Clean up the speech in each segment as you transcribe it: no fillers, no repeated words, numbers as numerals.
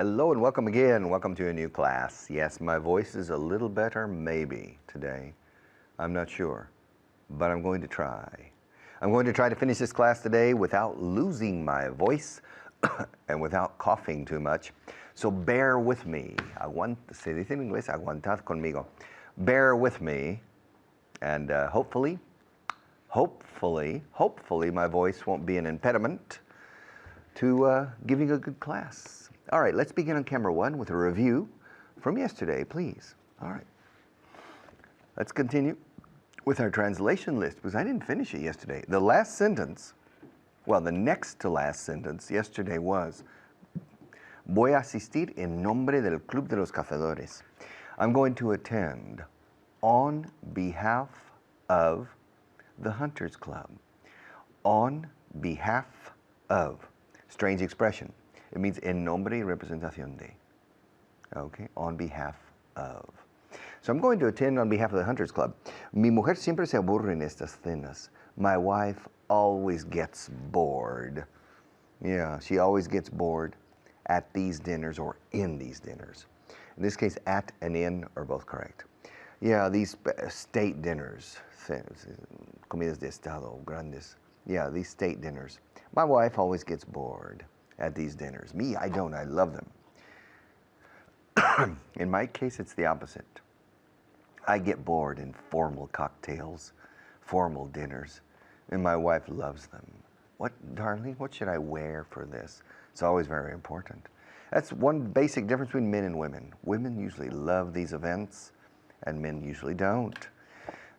Hello and welcome again. Welcome to a new class. Yes, my voice is a little better, maybe, today. I'm not sure, but I'm going to try. I'm going to try to finish this class today without losing my voice and without coughing too much. So bear with me. Se dice en inglés, aguantad conmigo. Bear with me, and hopefully my voice won't be an impediment to giving a good class. All right, let's begin on camera one with a review from yesterday, please. All right. Let's continue with our translation list, because I didn't finish it yesterday. The last sentence, well, the next to last sentence yesterday was, voy a asistir en nombre del Club de los Cazadores. I'm going to attend on behalf of the Hunters Club. On behalf of. Strange expression. It means en nombre y representación de. Okay, on behalf of. So I'm going to attend on behalf of the Hunters Club. Mi mujer siempre se aburre en estas cenas. My wife always gets bored. Yeah, she always gets bored at these dinners or in these dinners. In this case, at and in are both correct. Yeah, these state dinners, comidas de estado, grandes. Yeah, these state dinners. My wife always gets bored at these dinners. Me, I don't. I love them. In my case, it's the opposite. I get bored in formal cocktails, formal dinners, and my wife loves them. What, darling, what should I wear for this? It's always very important. That's one basic difference between men and women. Women usually love these events, and men usually don't.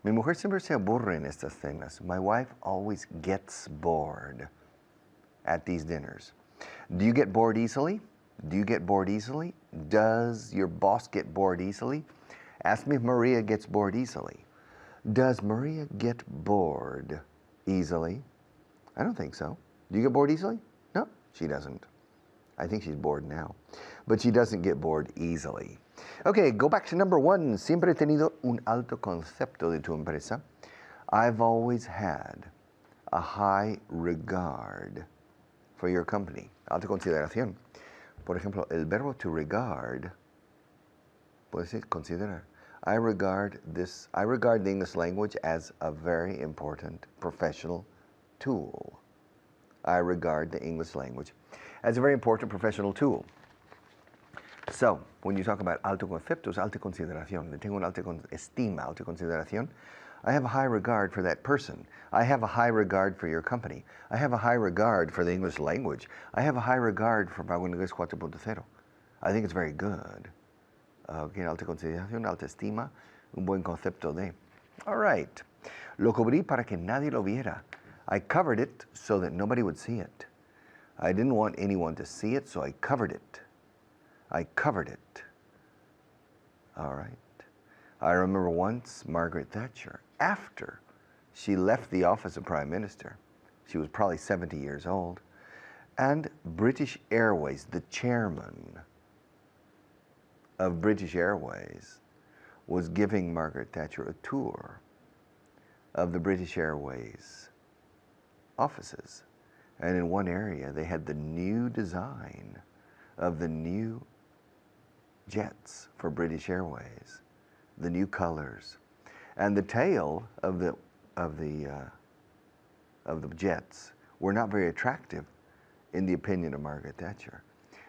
Mi mujer siempre se aburre en estas cenas. My wife always gets bored at these dinners. Do you get bored easily? Do you get bored easily? Does your boss get bored easily? Ask me if Maria gets bored easily. Does Maria get bored easily? I don't think so. Do you get bored easily? No, she doesn't. I think she's bored now. But she doesn't get bored easily. Okay, go back to number one. Siempre he tenido un alto concepto de tu empresa. I've always had a high regard for your company. Alta consideración. Por ejemplo, el verbo to regard, puede decir considerar. I regard the English language as a very important professional tool. I regard the English language as a very important professional tool. So, when you talk about alto conceptos, alta consideración, le tengo una alta estima, alta consideración, I have a high regard for that person. I have a high regard for your company. I have a high regard for the English language. I have a high regard for Pago Inglés 4.0. I think it's very good. Okay, alta consideración, alta estima, un buen concepto de. All right. Lo cubrí para que nadie lo viera. I covered it so that nobody would see it. I didn't want anyone to see it, so I covered it. I covered it. All right. I remember once Margaret Thatcher, after she left the office of Prime Minister, she was probably 70 years old, and British Airways, the chairman of British Airways, was giving Margaret Thatcher a tour of the British Airways offices. And in one area, they had the new design of the new jets for British Airways, the new colors, and the tail of the jets were not very attractive in the opinion of Margaret Thatcher.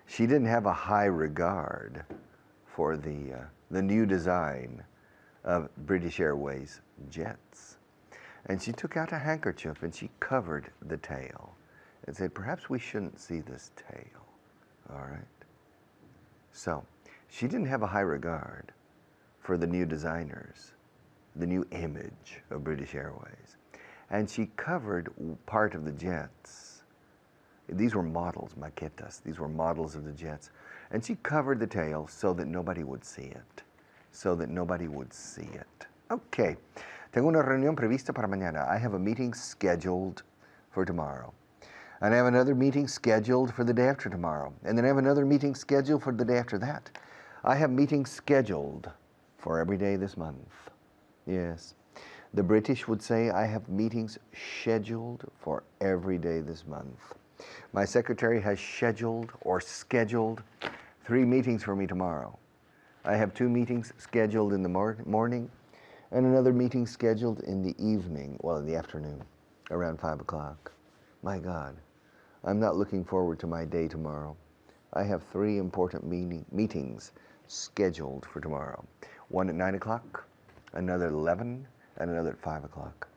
She didn't have a high regard for the new design of British Airways jets, and she took out a handkerchief and she covered the tail and said, perhaps we shouldn't see this tail. All right. So she didn't have a high regard for the new designers, the new image of British Airways. And she covered part of the jets. These were models, maquetas. These were models of the jets. And she covered the tail so that nobody would see it. So that nobody would see it. Okay. Tengo una reunión prevista para mañana. I have a meeting scheduled for tomorrow. And I have another meeting scheduled for the day after tomorrow. And then I have another meeting scheduled for the day after that. I have meetings scheduled for every day this month. Yes. The British would say, I have meetings scheduled for every day this month. My secretary has scheduled or scheduled 3 meetings for me tomorrow. I have 2 meetings scheduled in the morning and another meeting scheduled in the evening, well, in the afternoon, around 5 o'clock. My God, I'm not looking forward to my day tomorrow. I have 3 important meetings scheduled for tomorrow. One at 9 o'clock, another at 11, and another at 5 o'clock.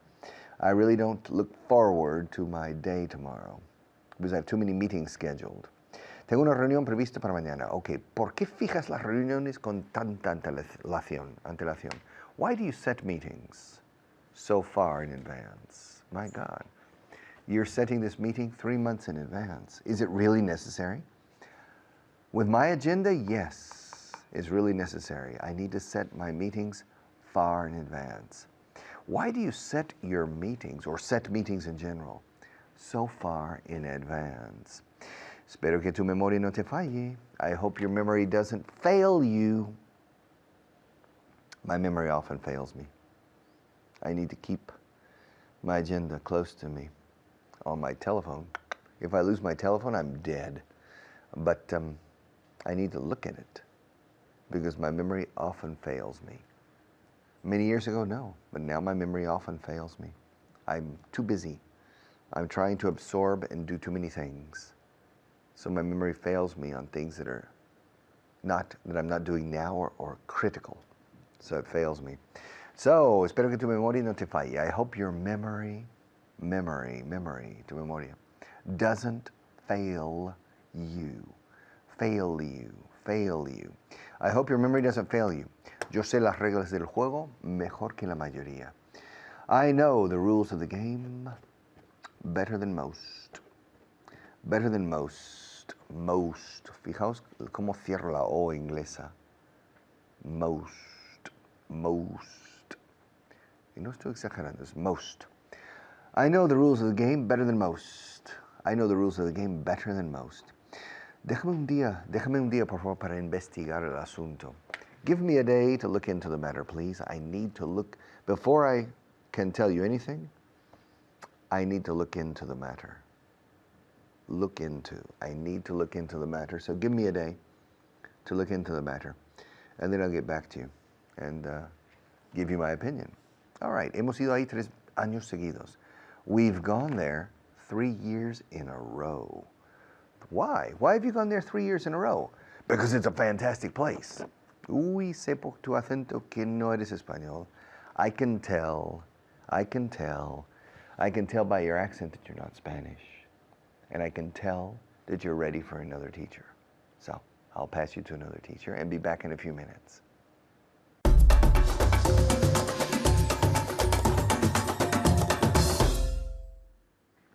I really don't look forward to my day tomorrow because I have too many meetings scheduled. Tengo una reunión prevista para mañana. Ok, ¿por qué fijas las reuniones con tanta antelación? Why do you set meetings so far in advance? My God, you're setting this meeting 3 months in advance. Is it really necessary? With my agenda, yes, it's really necessary. I need to set my meetings far in advance. Why do you set your meetings, or set meetings in general, so far in advance? Espero que tu memoria no te falle. I hope your memory doesn't fail you. My memory often fails me. I need to keep my agenda close to me on my telephone. If I lose my telephone, I'm dead. But I need to look at it because my memory often fails me. Many years ago, no, but now my memory often fails me. I'm too busy. I'm trying to absorb and do too many things. So my memory fails me on things that I'm not doing now or critical. So it fails me. So, espero que tu memoria no te falle. I hope your memory, tu memoria, doesn't fail you. Fail you. I hope your memory doesn't fail you. Yo sé las reglas del juego mejor que la mayoría. I know the rules of the game better than most. Better than most. Most. Fijaos cómo cierro la O inglesa. Most. Y no estoy exagerando, es most. I know the rules of the game better than most. I know the rules of the game better than most. Déjame un día, por favor, para investigar el asunto. Give me a day to look into the matter, please. I need to look, before I can tell you anything, I need to look into the matter. I need to look into the matter. So give me a day to look into the matter. And then I'll get back to you and give you my opinion. All right, hemos ido ahí 3 años seguidos. We've gone there 3 years in a row. Why? Why have you gone there 3 years in a row? Because it's a fantastic place. Uy, sé por tu acento que no eres español. I can tell by your accent that you're not Spanish. And I can tell that you're ready for another teacher. So I'll pass you to another teacher and be back in a few minutes.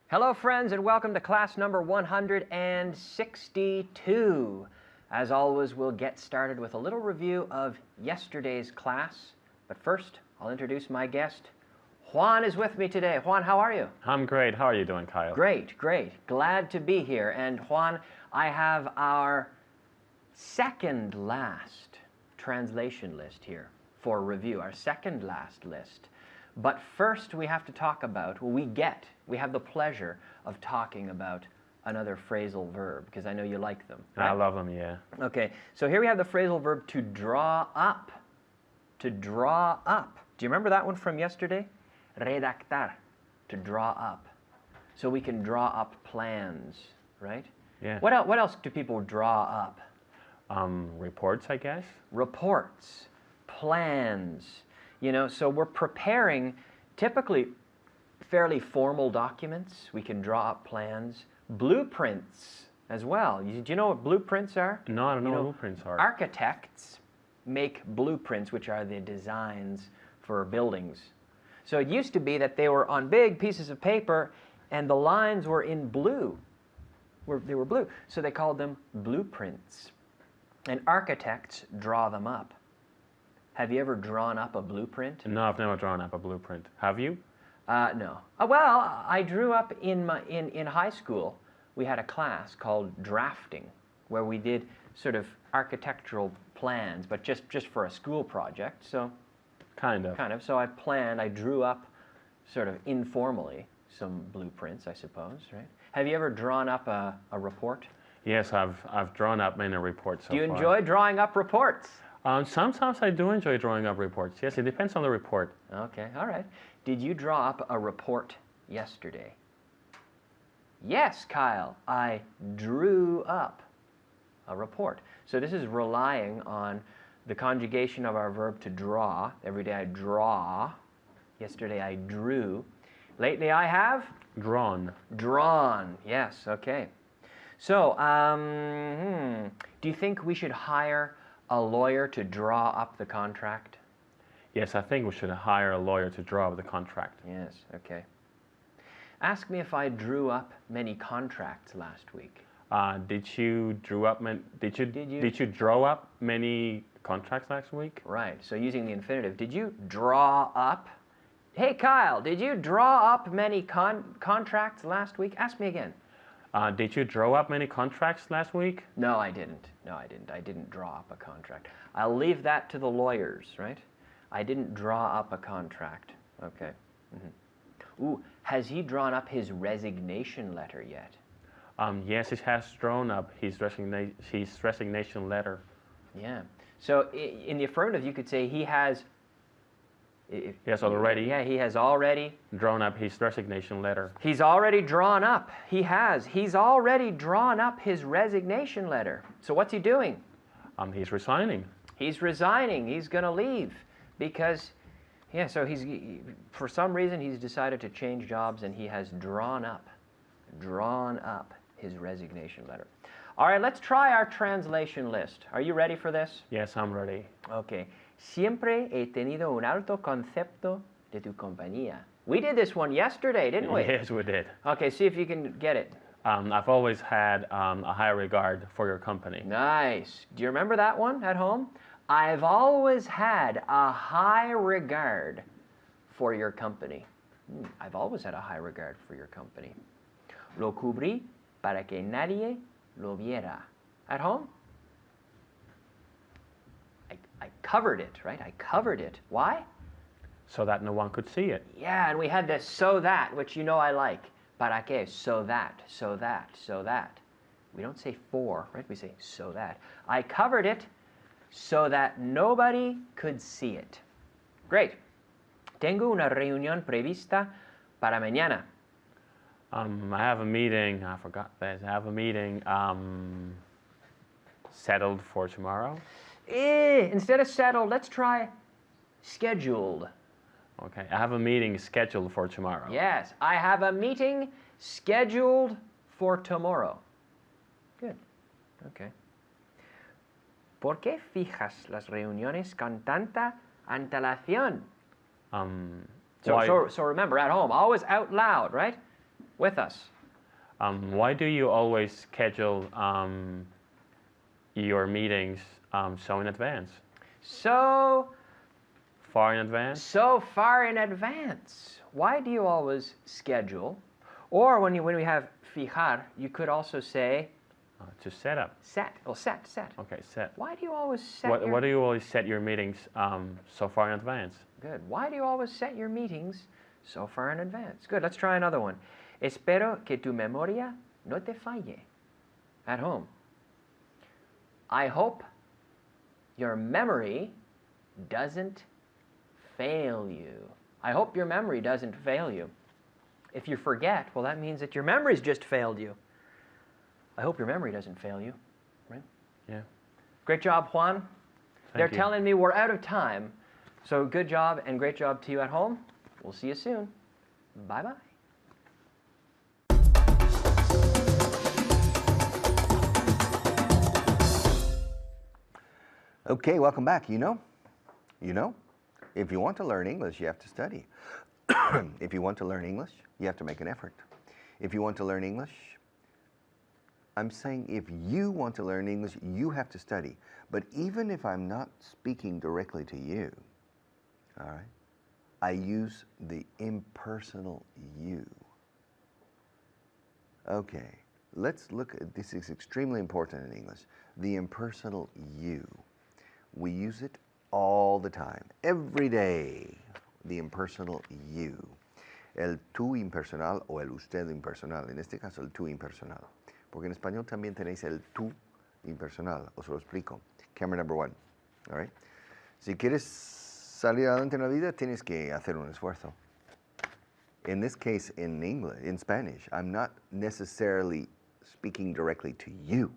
Hello friends, and welcome to class number 162. As always, we'll get started with a little review of yesterday's class. But first, I'll introduce my guest. Juan is with me today. Juan, how are you? I'm great. How are you doing, Kyle? Great. Glad to be here. And Juan, I have our second last translation list here for review, our second last list. But first we have to talk about, we have the pleasure of talking about another phrasal verb, because I know you like them. Right? I love them, yeah. Okay, so here we have the phrasal verb to draw up. To draw up. Do you remember that one from yesterday? Redactar, to draw up. So we can draw up plans, right? Yeah. What else do people draw up? Reports, I guess. Reports, plans. You know, so we're preparing typically fairly formal documents. We can draw up plans. Blueprints as well. Do you know what blueprints are? No, I don't know what blueprints are. Architects make blueprints, which are the designs for buildings. So it used to be that they were on big pieces of paper and the lines were in blue. They were blue. So they called them blueprints. And architects draw them up. Have you ever drawn up a blueprint? No, I've never drawn up a blueprint. Have you? No. Well, I drew up in high school. We had a class called drafting, where we did sort of architectural plans, but just for a school project. So, kind of. So I drew up, sort of informally, some blueprints, I suppose, right? Have you ever drawn up a report? Yes, I've drawn up many reports so Do you far. enjoy drawing up reports? Sometimes I do enjoy drawing up reports. Yes, it depends on the report. Okay, all right. Did you draw up a report yesterday? Yes, Kyle, I drew up a report. So this is relying on the conjugation of our verb to draw. Every day I draw. Yesterday I drew. Lately I have Drawn. drawn. Yes, okay. So, do you think we should hire a lawyer to draw up the contract? Yes, I think we should hire a lawyer to draw up the contract. Yes, okay. Ask me if I drew up many contracts last week. Did you draw up many contracts last week? Right, so using the infinitive, did you draw up? Hey, Kyle, did you draw up many contracts last week? Ask me again. Did you draw up many contracts last week? No, I didn't. No, I didn't. I didn't draw up a contract. I'll leave that to the lawyers, right? I didn't draw up a contract. Okay. Ooh, has he drawn up his resignation letter yet? Yes, he has drawn up his resignation letter. Yeah. So in the affirmative, you could say he has. Yes, already. Yeah, he has already Drawn up his resignation letter. He's already drawn up. He has. He's already drawn up his resignation letter. So what's he doing? He's resigning. He's resigning. He's going to leave because, yeah. So for some reason he's decided to change jobs, and he has drawn up his resignation letter. All right, let's try our translation list. Are you ready for this? Yes, I'm ready. Okay. Siempre he tenido un alto concepto de tu compañía. We did this one yesterday, didn't we? Yes, we did. Okay, see if you can get it. I've always had a high regard for your company. Nice. Do you remember that one at home? I've always had a high regard for your company. I've always had a high regard for your company. Lo cubrí para que nadie lo viera. At home? I covered it, right? I covered it. Why? So that no one could see it. Yeah, and we had this so that, which you know I like. Para que, so that, so that, so that. We don't say for, right? We say so that. I covered it so that nobody could see it. Great. Tengo una reunión prevista para mañana. I have a meeting, I forgot this, I have a meeting settled for tomorrow. Instead of settled, let's try scheduled. Okay, I have a meeting scheduled for tomorrow. Yes, I have a meeting scheduled for tomorrow. Good. Okay. ¿Por qué fijas las reuniones con tanta antelación? So remember, at home, always out loud, right? With us. Why do you always schedule your meetings so in advance? So Far in advance? So far in advance. Why do you always schedule? Or when we have fijar, you could also say To set up. set. Well, set. Okay, set. Why do you always set Why do you always set your meetings so far in advance? Good. Why do you always set your meetings so far in advance? Good. Let's try another one. Espero que tu memoria no te falle. At home. I hope your memory doesn't fail you. I hope your memory doesn't fail you. If you forget, well, that means that your memory's just failed you. I hope your memory doesn't fail you, right? Yeah. Great job, Juan. They're you. telling me we're out of time. So good job and great job to you at home. We'll see you soon. Bye-bye. Okay, welcome back. You know, if you want to learn English, you have to study. If you want to learn English, you have to make an effort. If you want to learn English, I'm saying if you want to learn English, you have to study. But even if I'm not speaking directly to you, all right, I use the impersonal you. Okay, let's look at this. Is extremely important in English. The impersonal you. We use it all the time, every day. The impersonal you. El tú impersonal o el usted impersonal. En este caso, el tú impersonal. porque en español también tenéis el tú impersonal. Os lo explico. Camera number one. All right? Si quieres salir adelante en la vida, tienes que hacer un esfuerzo. In this case, in English, in Spanish, I'm not necessarily speaking directly to you.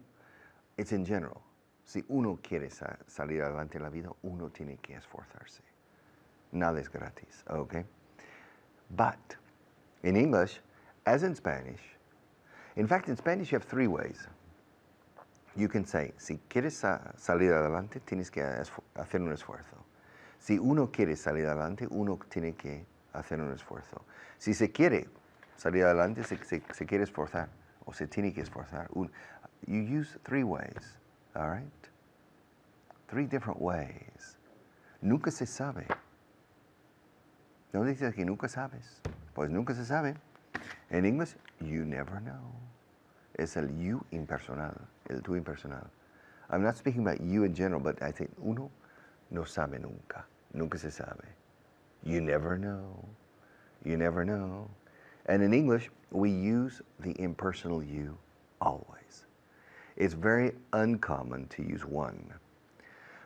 It's in general. Si uno quiere salir adelante en la vida, uno tiene que esforzarse. Nada es gratis, okay? But in English, as in Spanish, in fact, in Spanish, you have three ways. You can say, si quieres salir adelante, tienes que hacer un esfuerzo. Si uno quiere salir adelante, uno tiene que hacer un esfuerzo. Si se quiere salir adelante, se quiere esforzar, o se tiene que esforzar. You use three ways, all right? Three different ways. Nunca se sabe. No dices que nunca sabes. Pues nunca se sabe. En English, you never know. Es el you impersonal, el tú impersonal. I'm not speaking about you in general, but I think uno no sabe nunca. Nunca se sabe. You never know. You never know. And in English, we use the impersonal you always. It's very uncommon to use one.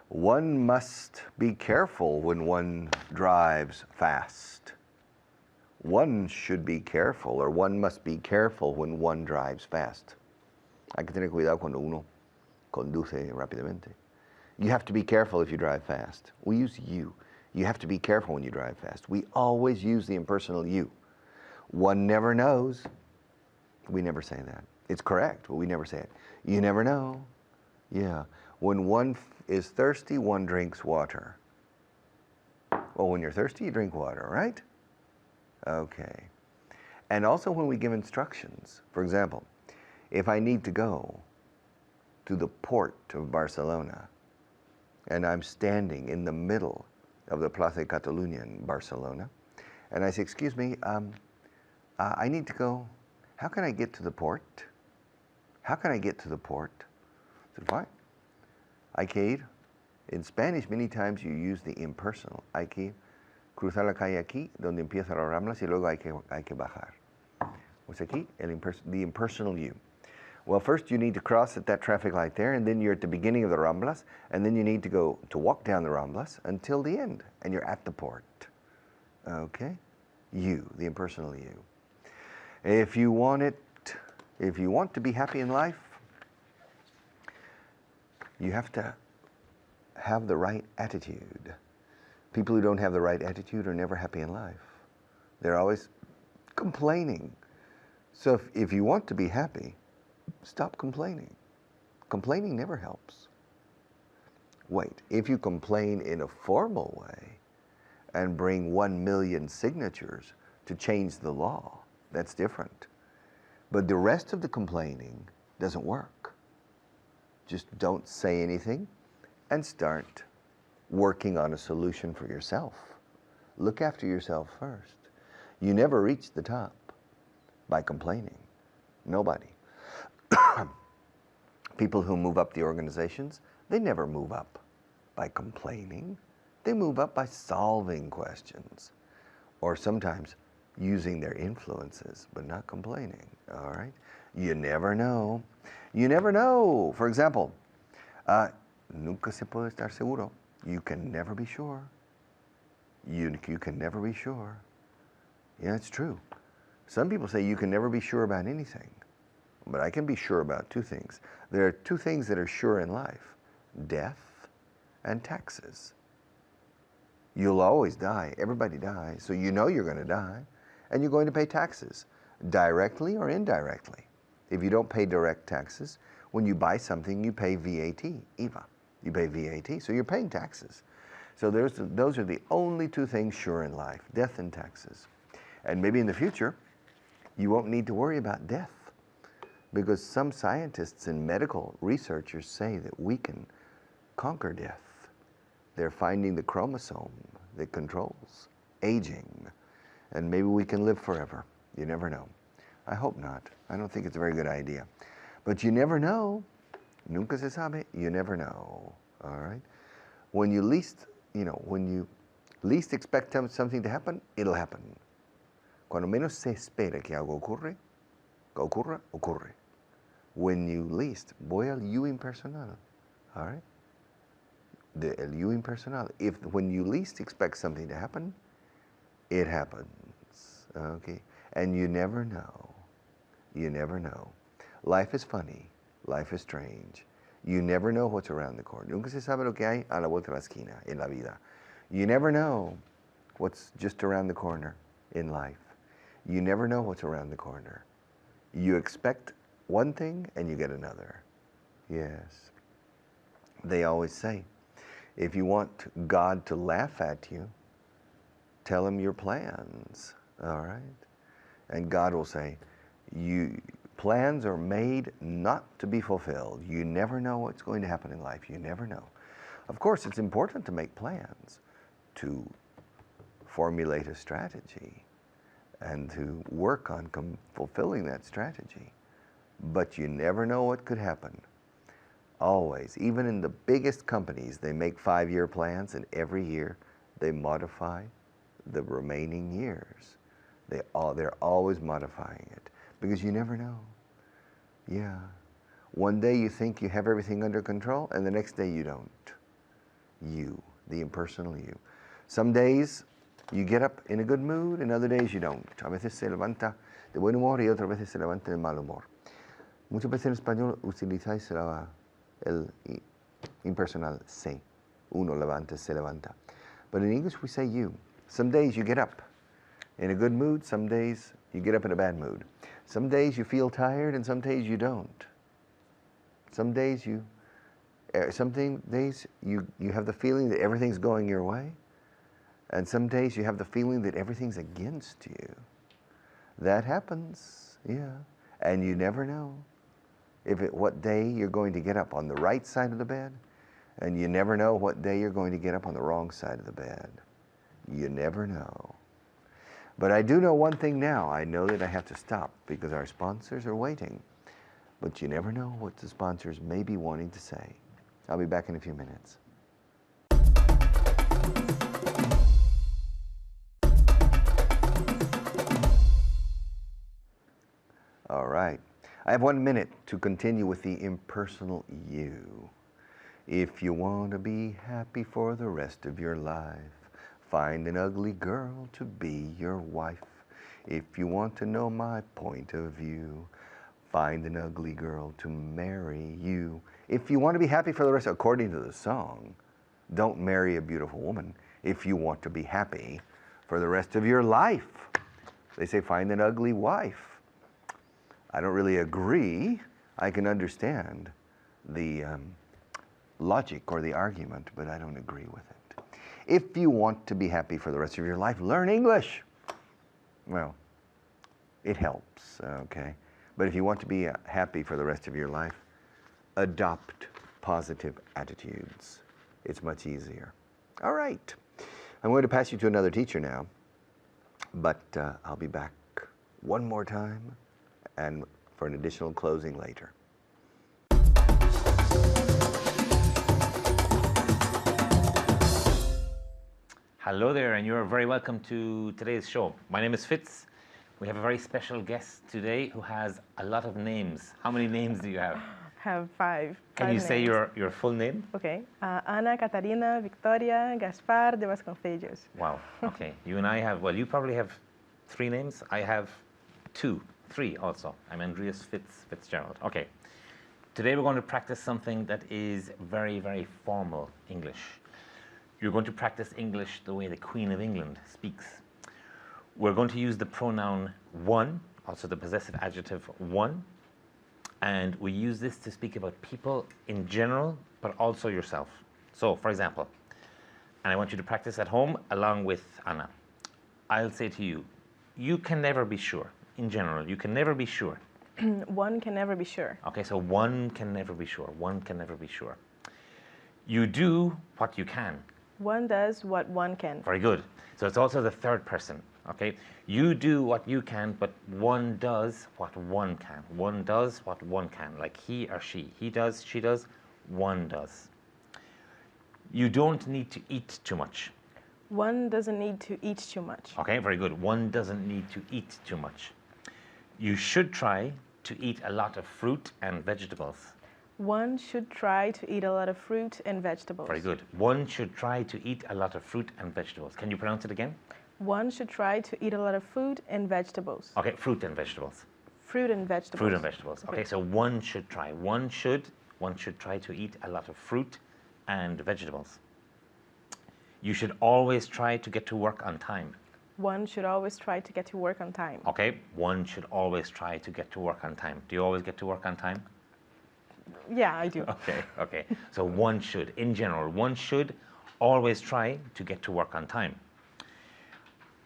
One must be careful when one drives fast. One should be careful, or one must be careful when one drives fast. Hay que tener cuidado cuando uno conduce rápidamente. You have to be careful if you drive fast. We use you. You have to be careful when you drive fast. We always use the impersonal you. One never knows. We never say that. It's correct, but we never say it. You never know. Yeah. When one is thirsty, one drinks water. Well, when you're thirsty, you drink water, right? Okay. And also when we give instructions. For example, if I need to go to the port of Barcelona, and I'm standing in the middle of the Plaza Catalunya in Barcelona, and I say, excuse me, I need to go. How can I get to the port? How can I get to the port? I said, fine. Hay que ir. In Spanish, many times you use the impersonal. Hay que cruzar la calle aquí, donde empiezan las Ramblas, y luego hay que bajar. Pues aquí, the impersonal you. Well, first you need to cross at that traffic light there, and then you're at the beginning of the Ramblas, and then you need to walk down the Ramblas until the end, and you're at the port. Okay? You, the impersonal you. If you want to be happy in life, you have to have the right attitude. People who don't have the right attitude are never happy in life. They're always complaining. So if you want to be happy, stop complaining. Complaining never helps. Wait, if you complain in a formal way and bring 1 million signatures to change the law, that's different. But the rest of the complaining doesn't work. Just don't say anything and start working on a solution for yourself. Look after yourself first. You never reach the top by complaining. Nobody. People who move up the organizations, they never move up by complaining. They move up by solving questions, or sometimes using their influences, but not complaining, all right? You never know. You never know. For example, nunca se puede estar seguro. You can never be sure. You can never be sure. Yeah, it's true. Some people say you can never be sure about anything, but I can be sure about two things. There are two things that are sure in life: death and taxes. You'll always die. Everybody dies, so you know you're going to die, and you're going to pay taxes, directly or indirectly. If you don't pay direct taxes, when you buy something, you pay VAT, IVA. You pay VAT, so you're paying taxes. So those are the only two things sure in life: death and taxes. And maybe in the future, you won't need to worry about death, because some scientists and medical researchers say that we can conquer death. They're finding the chromosome that controls aging, and maybe we can live forever. You never know. I hope not. I don't think it's a very good idea. But you never know. Nunca se sabe. You never know. All right? When you least expect something to happen, it'll happen. Cuando menos se espera que algo ocurra, ocurre. When you least, voy al you impersonal. All right? El you impersonal. When you least expect something to happen, it happens. Okay? And you never know. You never know. Life is funny. Life is strange. You never know what's around the corner. Nunca se sabe lo que hay a la vuelta de la esquina en la vida. You never know what's just around the corner in life. You never know what's around the corner. You expect one thing and you get another. Yes. They always say, if you want God to laugh at you, tell him your plans. All right? And God will say, plans are made not to be fulfilled. You never know what's going to happen in life. You never know. Of course, it's important to make plans, to formulate a strategy, and to work on fulfilling that strategy. But you never know what could happen. Always. Even in the biggest companies, they make 5-year plans, and every year they modify the remaining years. They're always modifying it, because you never know. Yeah. One day you think you have everything under control, and the next day you don't. You, the impersonal you. Some days you get up in a good mood, and other days you don't. A veces se levanta de buen humor y otras veces se levanta de mal humor. Muchas veces en español utilizáis el impersonal se. Uno levanta, se levanta. But in English we say you. Some days you get up in a good mood, some days you get up in a bad mood. Some days you feel tired, and some days you don't. Some days you have the feeling that everything's going your way, and some days you have the feeling that everything's against you. That happens, yeah. And you never know what day you're going to get up on the right side of the bed, and you never know what day you're going to get up on the wrong side of the bed. You never know. But I do know one thing now. I know that I have to stop because our sponsors are waiting. But you never know what the sponsors may be wanting to say. I'll be back in a few minutes. All right. I have 1 minute to continue with the impersonal you. If you want to be happy for the rest of your life, find an ugly girl to be your wife. If you want to know my point of view, find an ugly girl to marry you. If you want to be happy for the rest, according to the song, don't marry a beautiful woman. If you want to be happy for the rest of your life, they say find an ugly wife. I don't really agree. I can understand the logic or the argument, but I don't agree with it. If you want to be happy for the rest of your life, learn English. Well, it helps, okay? But if you want to be happy for the rest of your life, adopt positive attitudes. It's much easier. All right. I'm going to pass you to another teacher now, but I'll be back one more time and for an additional closing later. Hello there, and you're very welcome to today's show. My name is Fitz. We have a very special guest today who has a lot of names. How many names do you have? Have five. Can you say your full name? Okay. Ana Catarina Victoria Gaspar de Vasconcelos. Wow. Okay. You and I have, well, you probably have 3 names. I have 3 also. I'm Andreas Fitzgerald. Okay. Today we're going to practice something that is very, very formal English. You're going to practice English the way the Queen of England speaks. We're going to use the pronoun one, also the possessive adjective one, and we use this to speak about people in general, but also yourself. So, for example, and I want you to practice at home along with Anna. I'll say to you, you can never be sure. In general, you can never be sure. One can never be sure. Okay, so one can never be sure. One can never be sure. You do what you can. One does what one can. Very good. So it's also the third person, okay? You do what you can, but one does what one can. One does what one can, like he or she. He does, she does, one does. You don't need to eat too much. One doesn't need to eat too much. Okay, very good. One doesn't need to eat too much. You should try to eat a lot of fruit and vegetables. One should try to eat a lot of fruit and vegetables. Very good. One should try to eat a lot of fruit and vegetables. Can you pronounce it again? One should try to eat a lot of fruit and vegetables. Okay, fruit and vegetables. Fruit and vegetables. Fruit and vegetables. Okay, Okay. so one should try. One should try to eat a lot of fruit and vegetables. You should always try to get to work on time. One should always try to get to work on time. Okay, one should always try to get to work on time. Do you always get to work on time? Yeah, I do. Okay, okay. So one should, in general, one should always try to get to work on time.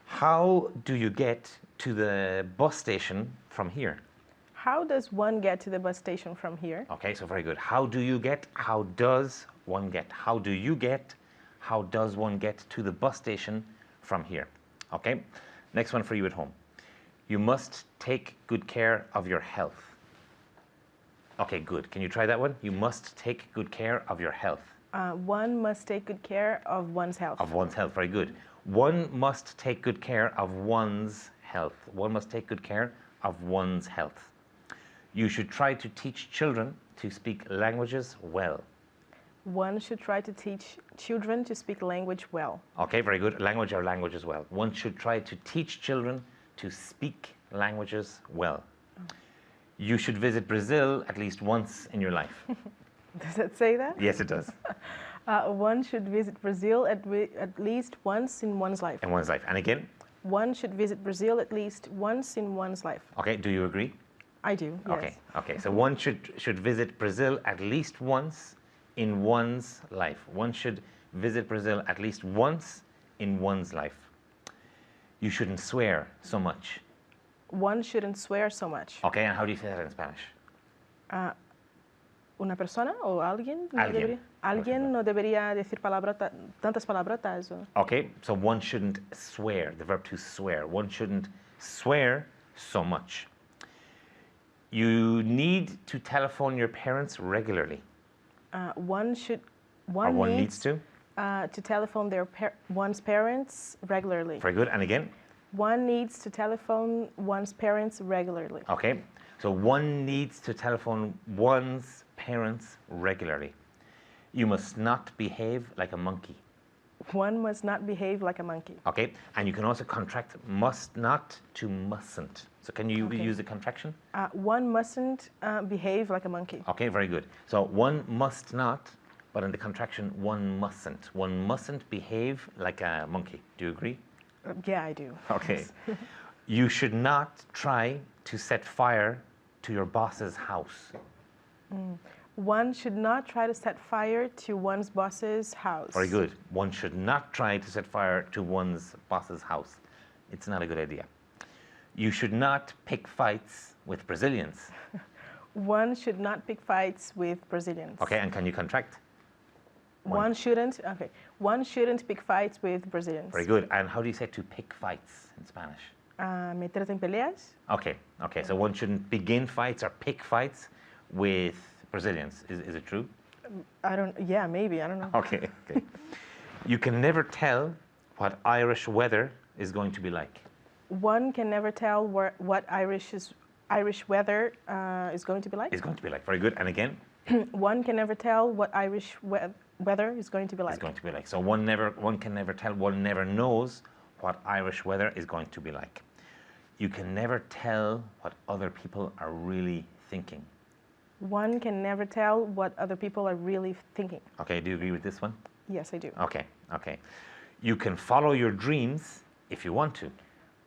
How do you get to the bus station from here? How does one get to the bus station from here? Okay, so very good. How do you get? How does one get? How do you get? How does one get to the bus station from here? Okay, next one for you at home. You must take good care of your health. Okay, good. Can you try that one? You must take good care of your health. One must take good care of one's health. Of one's health, very good. One must take good care of one's health. One must take good care of one's health. You should try to teach children to speak languages well. One should try to teach children to speak language well. Okay, very good. Language or language as well. One should try to teach children to speak languages well. You should visit Brazil at least once in your life. Does it say that? Yes, it does. One should visit Brazil at least once in one's life. In one's life. And again, One should visit Brazil at least once in one's life. okay, do you agree? I do, yes. Okay, okay. So one should visit Brazil at least once in one's life. One should visit Brazil at least once in one's life. You shouldn't swear so much. One shouldn't swear so much. Okay, and how do you say that in Spanish? Una persona o alguien no Alguien, debería, alguien no debería decir tantas palabrotas. Okay, so one shouldn't swear, the verb to swear. One shouldn't swear so much. You need to telephone your parents regularly. One Needs to. to telephone one's parents regularly. Very good. And again, One needs to telephone one's parents regularly. okay. So one needs to telephone one's parents regularly. You must not behave like a monkey. One must not behave like a monkey. Okay. And you can also contract must not to mustn't. So can you Okay. use the contraction? One mustn't behave like a monkey. Okay, very good. So one must not, but in the contraction, one mustn't. One mustn't behave like a monkey. Do you agree? Yeah, I do. Okay. You should not try to set fire to your boss's house. One should not try to set fire to one's boss's house. Very good. One should not try to set fire to one's boss's house. It's not a good idea. You should not pick fights with Brazilians. One should not pick fights with Brazilians. Okay, and can you contract? One shouldn't. Okay. One shouldn't pick fights with Brazilians. Very good. And how do you say to pick fights in Spanish? Meterte en peleas. Okay, okay. So one shouldn't begin fights or pick fights with Brazilians. Is it true? Yeah, maybe. I don't know. Okay, okay. You can never tell what Irish weather is going to be like. One can never tell what Irish weather is going to be like. It's going to be like. Very good. And again, One can never tell what Irish weather is going to be like. it's going to be like. So one can never tell, one never knows what Irish weather is going to be like. You can never tell what other people are really thinking. One can never tell what other people are really thinking. Okay, do you agree with this one? Yes, I do. Okay, okay. You can follow your dreams if you want to.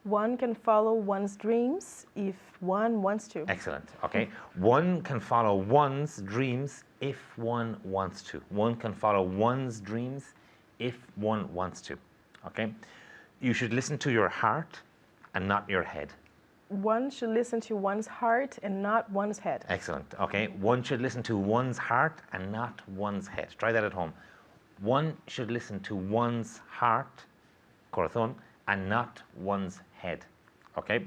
One can follow one's dreams if one wants to. Excellent. Okay. One can follow one's dreams if one wants to. One can follow one's dreams if one wants to. Okay. You should listen to your heart and not your head. One should listen to one's heart and not one's head. Excellent. Okay. One should listen to one's heart and not one's head. Try that at home. One should listen to one's heart, corazón, and not one's head. Okay.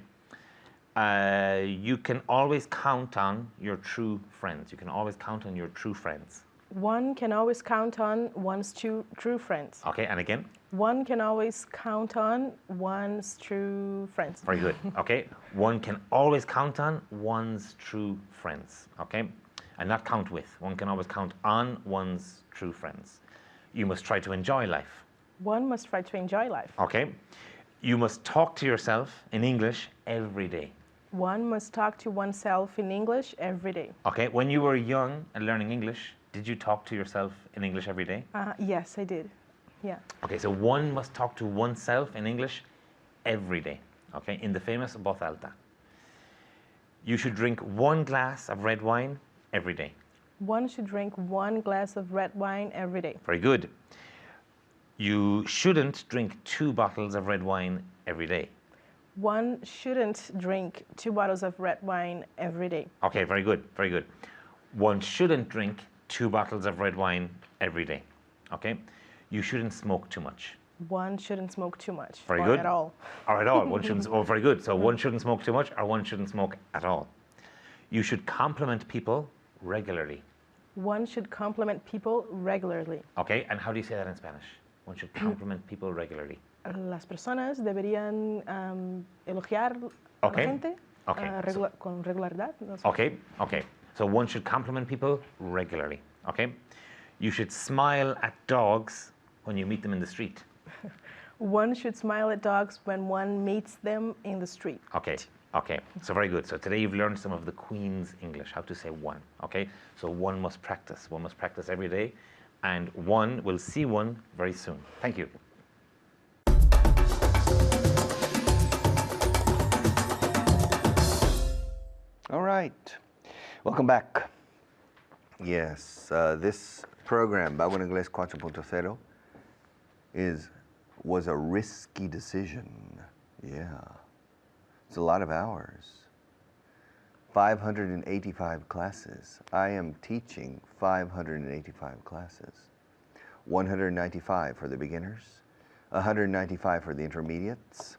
You can always count on your true friends. You can always count on your true friends. One can always count on one's true friends. Okay, and again? One can always count on one's true friends. Very good. Okay. One can always count on one's true friends. Okay. And not count with. One can always count on one's true friends. You must try to enjoy life. One must try to enjoy life. Okay. You must talk to yourself in English every day. One must talk to oneself in English every day. Okay. When you were young and learning English, did you talk to yourself in English every day? Yes, I did. Yeah. Okay, so one must talk to oneself in English every day, okay, in the famous voz alta. You should drink 1 glass of red wine every day. One should drink 1 glass of red wine every day. Very good. You shouldn't drink 2 bottles of red wine every day. One shouldn't drink 2 bottles of red wine every day. Okay, very good, very good. One shouldn't drink 2 bottles of red wine every day, okay? You shouldn't smoke too much. One shouldn't smoke too much. Very or good. at all. Or at all. One shouldn't. Oh, very good. So one shouldn't smoke too much, or one shouldn't smoke at all. You should compliment people regularly. One should compliment people regularly. Okay. And how do you say that in Spanish? One should compliment people regularly. Las personas deberían elogiar a Okay. la gente Okay. con regularidad. No sé. Okay. Okay. So one should compliment people regularly. Okay. You should smile at dogs when you meet them in the street. One should smile at dogs when one meets them in the street. Okay. Okay. So very good. So today you've learned some of the Queen's English, how to say one. Okay. So one must practice. One must practice every day, and one will see one very soon. Thank you. All right. Welcome back. Yes, this program, Bago en Inglés 4.0, was a risky decision. Yeah. It's a lot of hours. 585 classes. I am teaching 585 classes. 195 for the beginners, 195 for the intermediates,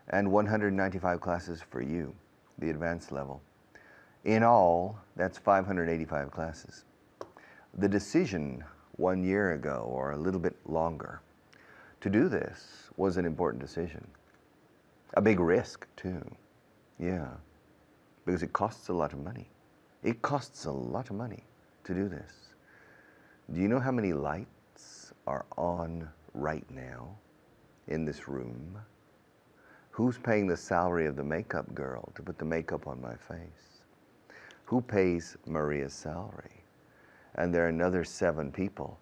and 195 classes for you, the advanced level. In all, that's 585 classes. The decision 1 year ago, or a little bit longer, to do this was an important decision. A big risk, too. Yeah, because it costs a lot of money. It costs a lot of money to do this. Do you know how many lights are on right now in this room? Who's paying the salary of the makeup girl to put the makeup on my face? Who pays Maria's salary? And there are another 7 people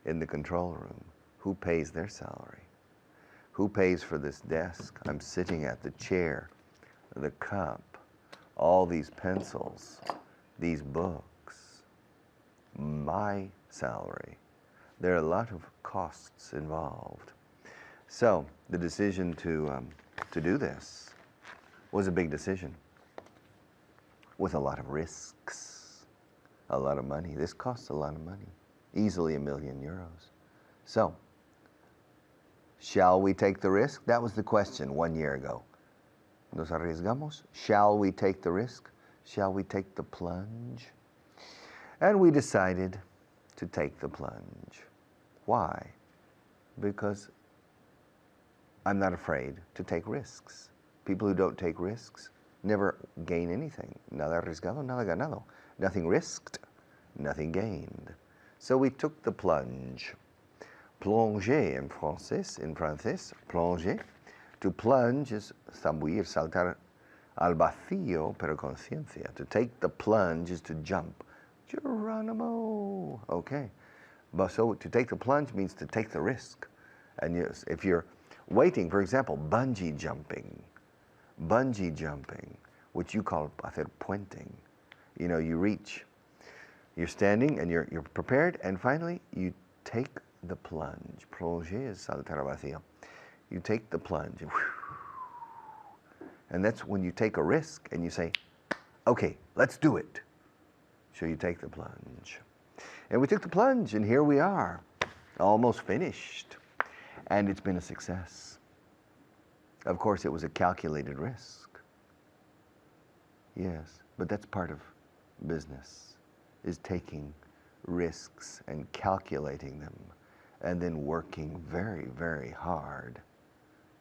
in the control room. Who pays their salary? Who pays for this desk I'm sitting at, the chair, the cup, all these pencils, these books? My salary. There are a lot of costs involved. So the decision to do this was a big decision with a lot of risks, a lot of money. This costs a lot of money, easily €1 million. So, shall we take the risk? That was the question 1 year ago. ¿Nos arriesgamos? Shall we take the risk? Shall we take the plunge? And we decided to take the plunge. Why? Because I'm not afraid to take risks. People who don't take risks never gain anything. Nada arriesgado, nada ganado. Nothing risked, nothing gained. So we took the plunge. Plonger in francés, plonger. To plunge is zambullir, saltar al vacío, pero con ciencia. To take the plunge is to jump. Geronimo. Okay. But so to take the plunge means to take the risk. And yes, if you're waiting, for example, bungee jumping, which you call hacer puenting. You know, you reach, you're standing and you're prepared, and finally you take the plunge. Plonger is saltar al vacío. You take the plunge, and that's when you take a risk and you say, okay, let's do it. So you take the plunge. And we took the plunge, and here we are, almost finished. And it's been a success. Of course, it was a calculated risk. Yes, but that's part of business, is taking risks and calculating them, and then working very, very hard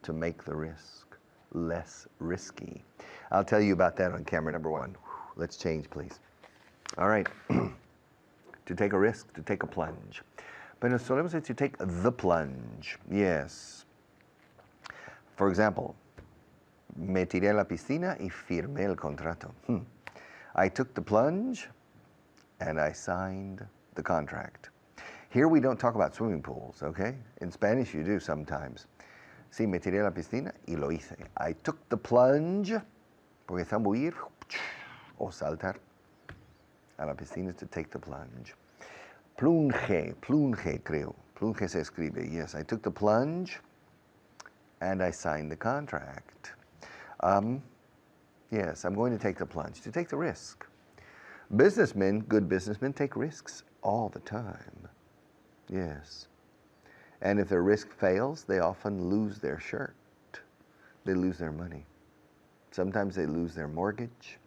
to make the risk less risky. I'll tell you about that on camera number one. Let's change, please. All right. To take a risk, to take a plunge. But solemos say to take the plunge. Yes. For example, me tiré a la piscina y firmé el contrato. I took the plunge and I signed the contract. Here we don't talk about swimming pools, okay? In Spanish you do sometimes. Sí, me tiré a la piscina y lo hice. I took the plunge, porque zambullir o saltar a la piscina is to take the plunge. Plunge creo. Plunge se escribe. Yes, I took the plunge and I signed the contract. Yes, I'm going to take the plunge, to take the risk. Businessmen, good businessmen, take risks all the time. Yes. And if their risk fails, they often lose their shirt. They lose their money. Sometimes they lose their mortgage.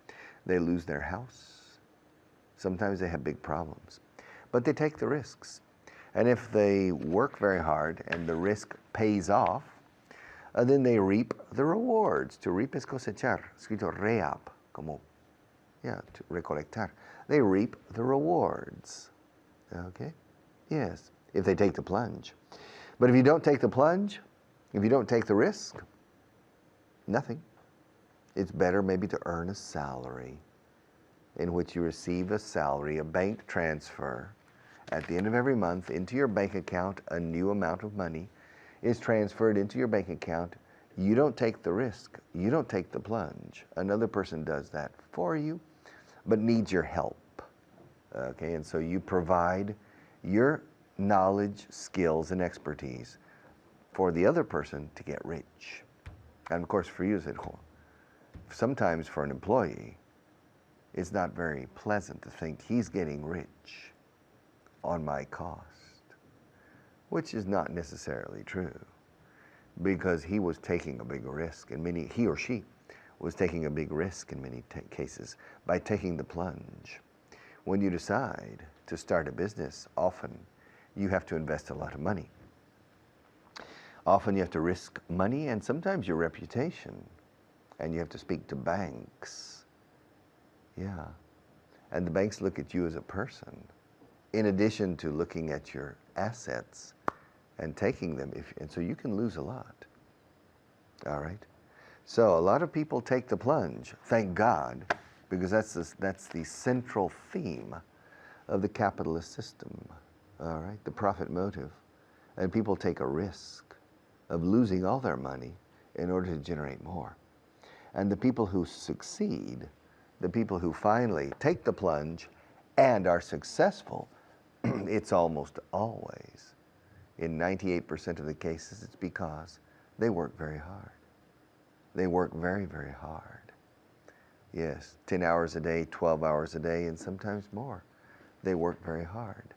They lose their house. Sometimes they have big problems. But they take the risks. And if they work very hard and the risk pays off, then they reap the rewards. To reap es cosechar. Escrito reap, como, to recolectar. They reap the rewards. Okay? Yes, if they take the plunge. But if you don't take the plunge, if you don't take the risk, nothing. It's better maybe to earn a salary in which you receive a salary, a bank transfer. At the end of every month, into your bank account, a new amount of money is transferred into your bank account. You don't take the risk. You don't take the plunge. Another person does that for you, but needs your help. Okay, and so you provide your knowledge, skills, and expertise for the other person to get rich. And of course, for you as at home, sometimes for an employee, it's not very pleasant to think he's getting rich on my cost, which is not necessarily true, because he was taking a big risk, and he or she was taking a big risk in many cases by taking the plunge. When you decide to start a business, often you have to invest a lot of money. Often you have to risk money and sometimes your reputation, and you have to speak to banks. Yeah, and the banks look at you as a person, in addition to looking at your assets and taking them, and so you can lose a lot. All right? So a lot of people take the plunge, thank God, because that's the central theme of the capitalist system. All right, the profit motive. And people take a risk of losing all their money in order to generate more. And the people who succeed, the people who finally take the plunge and are successful, it's almost always, in 98% of the cases, it's because they work very hard. They work very, very hard. Yes, 10 hours a day, 12 hours a day, and sometimes more. They work very hard.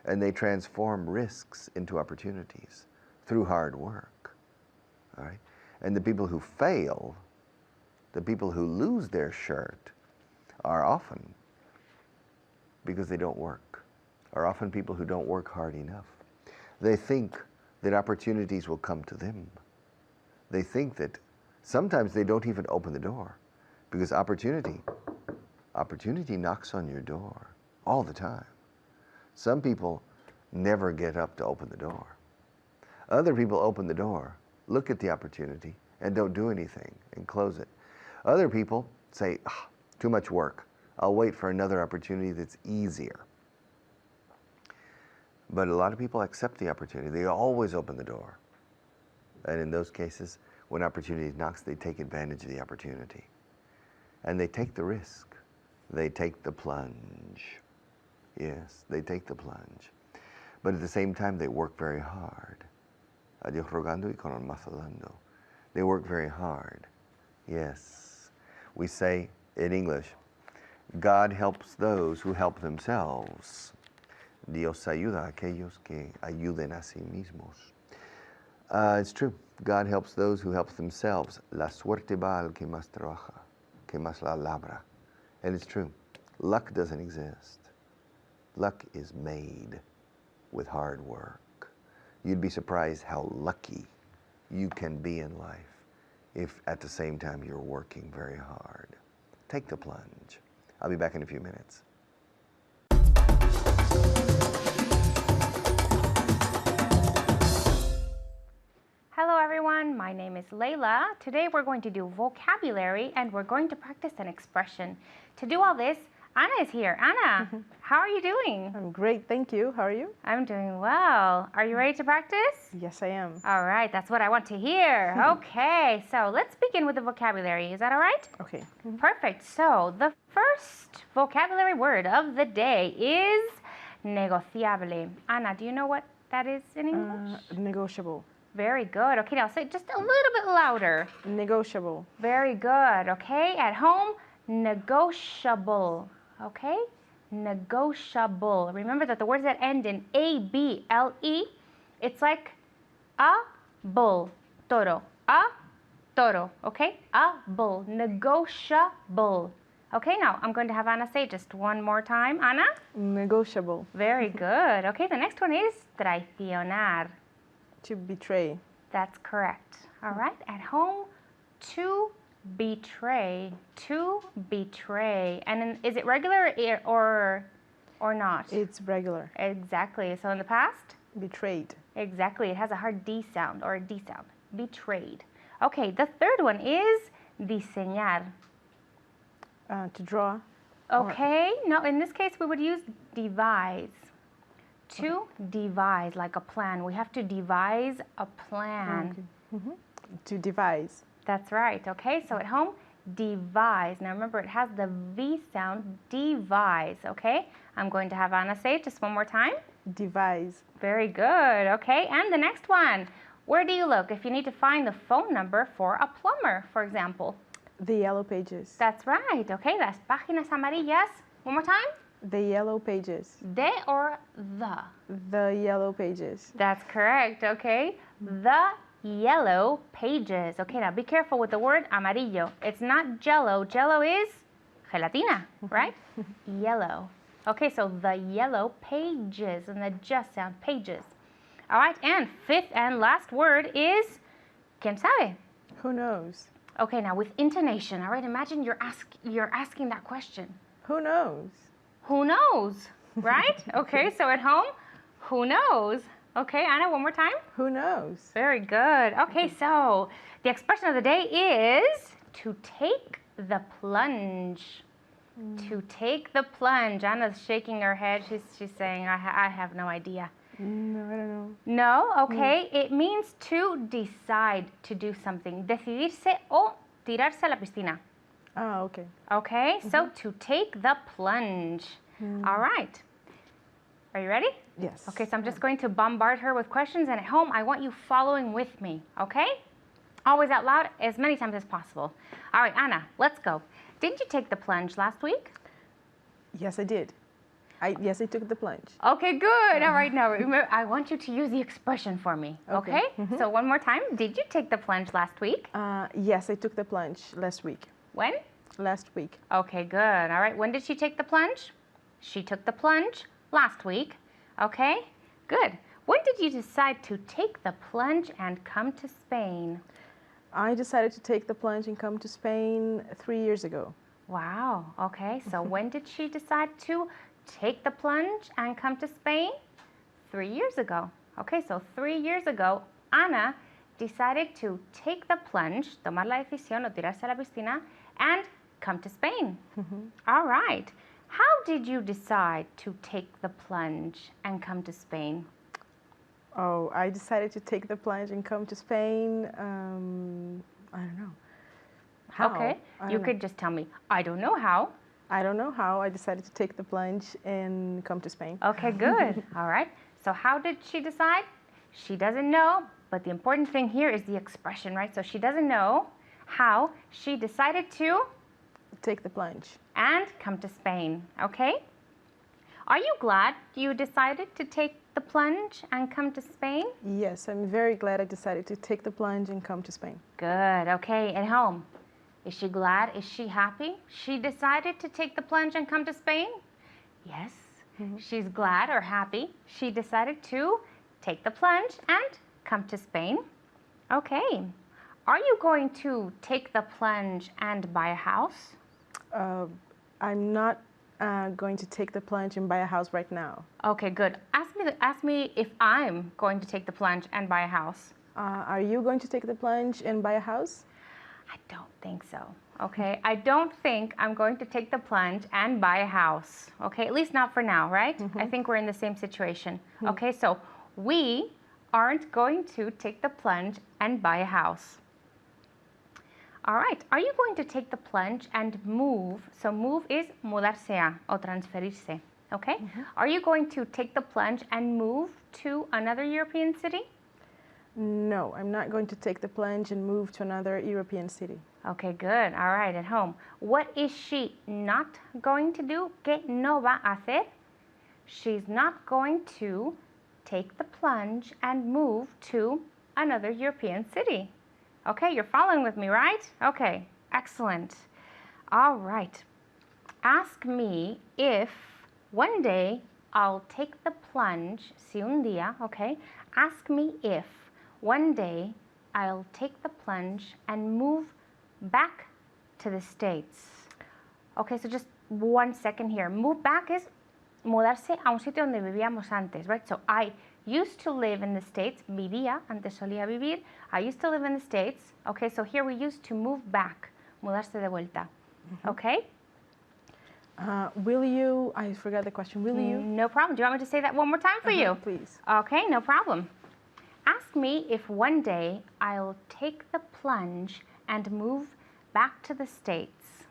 And they transform risks into opportunities through hard work. All right? And the people who fail, the people who lose their shirt, are often because they don't work, are often people who don't work hard enough. They think that opportunities will come to them. They think that sometimes they don't even open the door, because opportunity knocks on your door all the time. Some people never get up to open the door. Other people open the door, look at the opportunity, and don't do anything and close it. Other people say, too much work. I'll wait for another opportunity that's easier. But a lot of people accept the opportunity. They always open the door. And in those cases, when opportunity knocks, they take advantage of the opportunity. And they take the risk. They take the plunge. Yes, they take the plunge. But at the same time, they work very hard. A Dios rogando y con el mazo dando. They work very hard. Yes. We say in English, God helps those who help themselves. Dios ayuda a aquellos que ayuden a sí mismos. It's true. God helps those who help themselves. La suerte va al que más trabaja, que más la labra. And it's true. Luck doesn't exist. Luck is made with hard work. You'd be surprised how lucky you can be in life if at the same time you're working very hard. Take the plunge. I'll be back in a few minutes. Hello everyone, my name is Layla. Today we're going to do vocabulary and we're going to practice an expression. To do all this, Anna is here. Anna, how are you doing? I'm great, thank you. How are you? I'm doing well. Are you ready to practice? Yes, I am. All right, that's what I want to hear. Okay, so let's begin with the vocabulary. Is that all right? Okay. Perfect. So the first vocabulary word of the day is negociable. Anna, do you know what that is in English? Negotiable. Very good. Okay, now say it just a little bit louder. Negotiable. Very good. Okay, at home, negotiable. Okay, negotiable. Remember that the words that end in A-B-L-E, it's like a bull, toro, a toro. Okay, a bull, negotiable. Okay, now I'm going to have Anna say it just one more time. Anna? Negotiable. Very good. Okay, the next one is traicionar. To betray. That's correct. All right. At home, to betray. To betray. And is it regular or not? It's regular. Exactly. So in the past? Betrayed. Exactly. It has a hard D sound or a D sound. Betrayed. Okay. The third one is diseñar. To draw. Okay. No, in this case, we would use devise. To devise, like a plan. We have to devise a plan. Okay. To devise. That's right. Okay, so at home, devise. Now remember, it has the V sound, devise. Okay, I'm going to have Anna say it just one more time. Devise. Very good. Okay, and the next one. Where do you look if you need to find the phone number for a plumber, for example? The yellow pages. That's right. Okay, las páginas amarillas. One more time. The yellow pages. De or the? The yellow pages. That's correct. Okay, the yellow pages. Okay, now be careful with the word amarillo. It's not jello. Jello is gelatina, right? Yellow. Okay, so the yellow pages, and the just sound, pages. All right, and fifth and last word is ¿quién sabe? Who knows? Okay, now with intonation. All right, imagine you're asking that question. Who knows? Who knows, right? Okay, so at home, who knows? Okay, Anna, one more time. Who knows? Very good. Okay, so the expression of the day is to take the plunge. To take the plunge. Anna's shaking her head. She's saying, I have no idea. No, I don't know. No? Okay. It means to decide to do something. Decidirse o tirarse a la piscina. Ah, okay. Okay, so to take the plunge. All right. Are you ready? Yes. Okay, so I'm just going to bombard her with questions, and at home, I want you following with me, okay? Always out loud, as many times as possible. All right, Anna, let's go. Didn't you take the plunge last week? Yes, I did. Yes, I took the plunge. Okay, good. All right, now remember, I want you to use the expression for me, okay? So one more time, did you take the plunge last week? Yes, I took the plunge last week. When? Last week. Okay, good. All right, when did she take the plunge? She took the plunge last week. Okay, good. When did you decide to take the plunge and come to Spain? I decided to take the plunge and come to Spain 3 years ago. Wow, okay. So when did she decide to take the plunge and come to Spain? 3 years ago. Okay, so 3 years ago, Ana decided to take the plunge, tomar la decisión o tirarse a la piscina, and come to Spain. All right. How did you decide to take the plunge and come to Spain? Oh, I decided to take the plunge and come to Spain. I don't know. How? Okay, you could just tell me, I don't know how. I don't know how I decided to take the plunge and come to Spain. Okay, good. All right. So how did she decide? She doesn't know, but the important thing here is the expression, right? So she doesn't know how she decided to Take the plunge. and come to Spain, okay? Are you glad you decided to take the plunge and come to Spain? Yes, I'm very glad I decided to take the plunge and come to Spain. Good, okay. At home, is she glad? Is she happy? She decided to take the plunge and come to Spain? Yes. She's glad or happy she decided to take the plunge and come to Spain. Okay. Are you going to take the plunge and buy a house? I'm not going to take the plunge and buy a house right now. Okay, good. Ask me if I'm going to take the plunge and buy a house. Are you going to take the plunge and buy a house? I don't think so. Okay, I don't think I'm going to take the plunge and buy a house. Okay, at least not for now, right? I think we're in the same situation. Okay, so we aren't going to take the plunge and buy a house. All right, are you going to take the plunge and move? So move is mudarse a o transferirse, okay? Are you going to take the plunge and move to another European city? No, I'm not going to take the plunge and move to another European city. Okay, good. All right, at home. What is she not going to do? ¿Qué no va a hacer? She's not going to take the plunge and move to another European city. Okay, you're following with me, right? Okay, excellent. All right. Ask me if one day I'll take the plunge, si un día, okay? Ask me if one day I'll take the plunge and move back to the States. Okay, so just 1 second here. Move back is mudarse a un sitio donde vivíamos antes, right? So I used to live in the States. Vivía, antes solía vivir. I used to live in the States. Okay, so here we use to move back. Mudarse de vuelta. Okay? Will you, I forgot the question, will you? No problem. Do you want me to say that one more time for you? Please. Okay, no problem. Ask me if one day I'll take the plunge and move back to the States.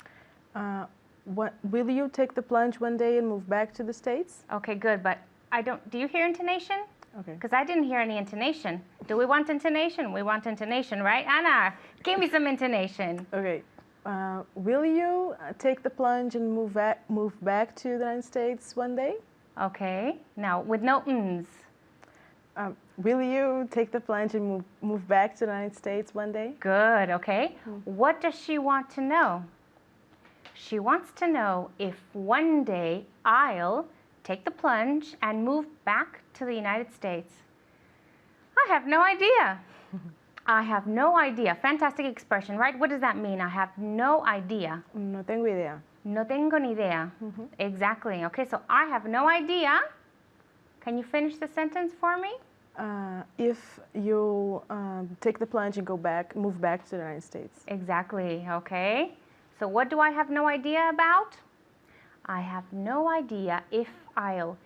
Will you take the plunge one day and move back to the States? Okay, good, but do you hear intonation? Okay. Because I didn't hear any intonation. Do we want intonation? We want intonation, right? Anna, give me some intonation. Okay. Will you take the plunge and move back to the United States one day? Okay, now with no ms. Will you take the plunge and move back to the United States one day? Good, okay. What does she want to know? She wants to know if one day I'll take the plunge and move back to the United States. I have no idea. I have no idea. Fantastic expression, right? What does that mean? I have no idea. No tengo idea. No tengo ni idea. Exactly. Okay, so I have no idea. Can you finish the sentence for me? If you take the plunge and move back to the United States. Exactly. Okay. So what do I have no idea about? I have no idea if I'll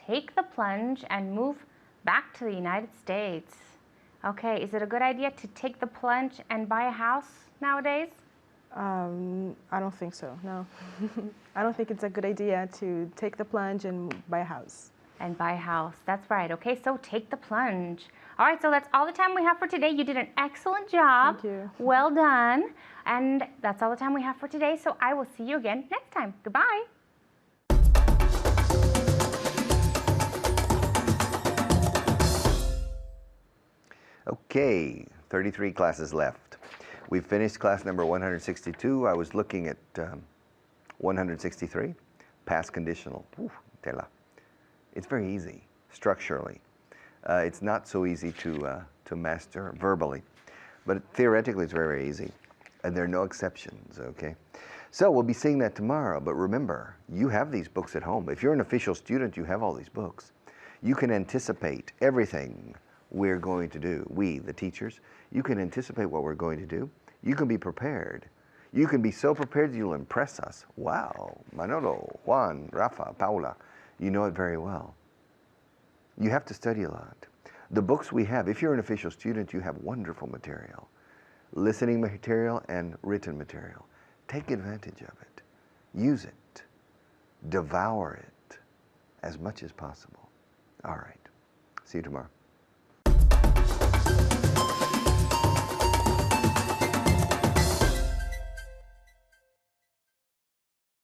take the plunge and move back to the United States. Okay, is it a good idea to take the plunge and buy a house nowadays? I don't think so, no. I don't think it's a good idea to take the plunge and buy a house. And buy a house, that's right. Okay, so take the plunge. All right, so that's all the time we have for today. You did an excellent job. Thank you. Well done. And that's all the time we have for today, so I will see you again next time. Goodbye. Okay, 33 classes left. We finished class number 162. I was looking at 163, past conditional. Ooh, tela. It's very easy, structurally. It's not so easy to master verbally, but theoretically it's very, very easy. And there are no exceptions, okay? So we'll be seeing that tomorrow, but remember, you have these books at home. If you're an official student, you have all these books. You can anticipate everything we're going to do. We, the teachers, you can anticipate what we're going to do. You can be prepared. You can be so prepared you'll impress us. Wow, Manolo, Juan, Rafa, Paula, you know it very well. You have to study a lot. The books we have, if you're an official student, you have wonderful material. Listening material and written material. Take advantage of it. Use it. Devour it as much as possible. All right. See you tomorrow.